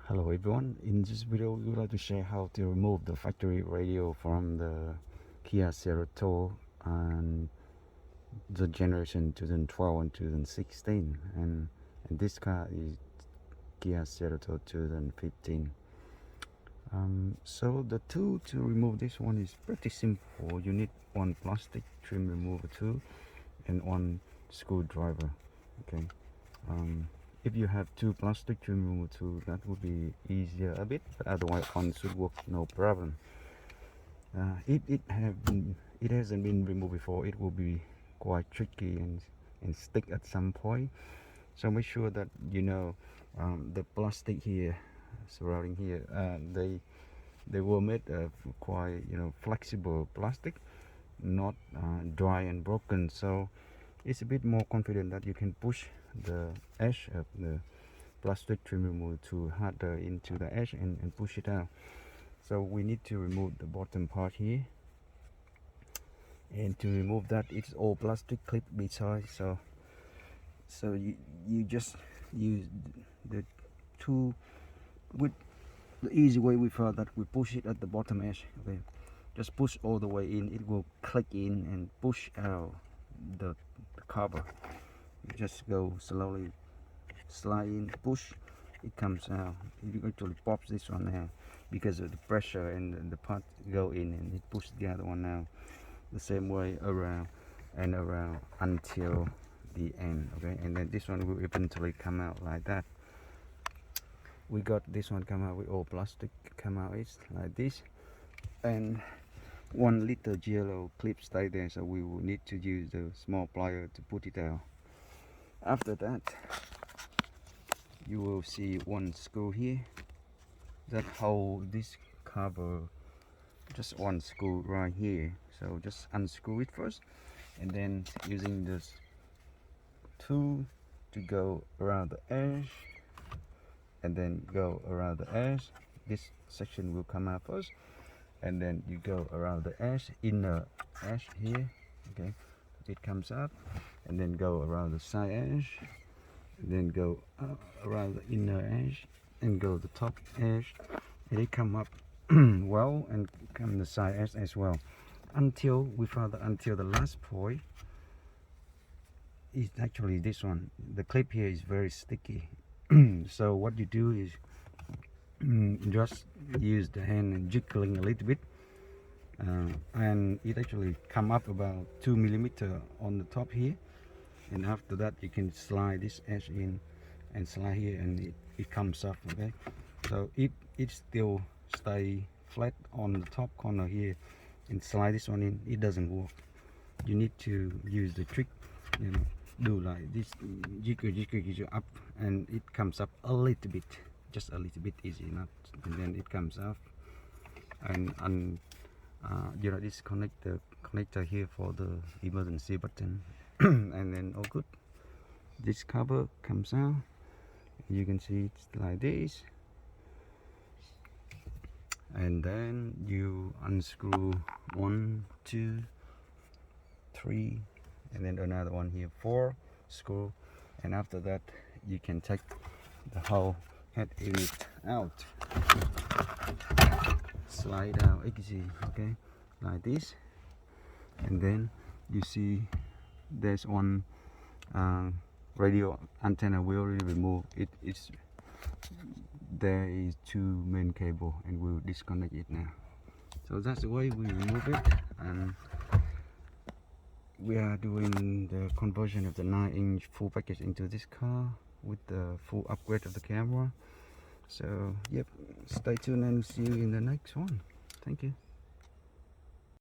Hello everyone, in this video we would like to share how to remove the factory radio from the KIA CERATO and the generation 2012 and 2016, and this car is KIA CERATO 2015. So the tool to remove this one is pretty simple. You need one plastic trim remover tool and one screwdriver. Okay. If you have two plastic trim remover tools, that would be easier a bit, but otherwise one should work no problem. If it hasn't been removed before, it will be quite tricky and stick at some point. So make sure that you know the plastic here surrounding here, they were made of quite flexible plastic, not dry and broken. So it's a bit more confident that you can push the edge of the plastic trim remover tool harder into the edge and push it out. So we need to remove the bottom part here, and to remove that, it's all plastic clip beside. So you just use the tool with the easy way. We found that we push it at the bottom edge. Okay, just push all the way in, it will click in and push out the cover. You just go slowly, slide in, push, it comes out. You actually pops this one now because of the pressure, and the part go in and it pushes the other one out the same way around and around until the end. Okay, and then this one will eventually come out like that. We got this one come out with all plastic, come out it's like this, and 1 liter yellow clip stay there, so we will need to use the small plier to put it out. After that, you will see one screw here that hold this cover, just one screw right here. So just unscrew it first, and then using this tool to go around the edge, and then go around the edge. This section will come out first, and then you go around the edge, inner edge here. Okay, it comes out, and then go around the side edge, and then go around the inner edge, and go the top edge, and it come up well, and come the side edge as well, until we found that until the last point is actually this one. The clip here is very sticky. So what you do is just use the hand and jiggling a little bit, and it actually come up about 2 millimeters on the top here, and after that you can slide this edge in and slide here, and it comes off. Okay, so if it still stay flat on the top corner here and slide this one in, it doesn't work. You need to use the trick, do like this, jiggle up, and it comes up a little bit, just a little bit, easy enough, and then it comes off. And this connector here for the emergency button. And then all good. This cover comes out, you can see it's like this, and then you unscrew 1, 2, 3, and then another one here, 4 screw, and after that you can take the whole head unit out, slide out easy. Okay, like this, and then you see there's one radio antenna we already removed. There is 2 main cable, and we'll disconnect it now. So that's the way we remove it, and we are doing the conversion of the 9-inch full package into this car with the full upgrade of the camera. So yep, stay tuned and see you in the next one. Thank you.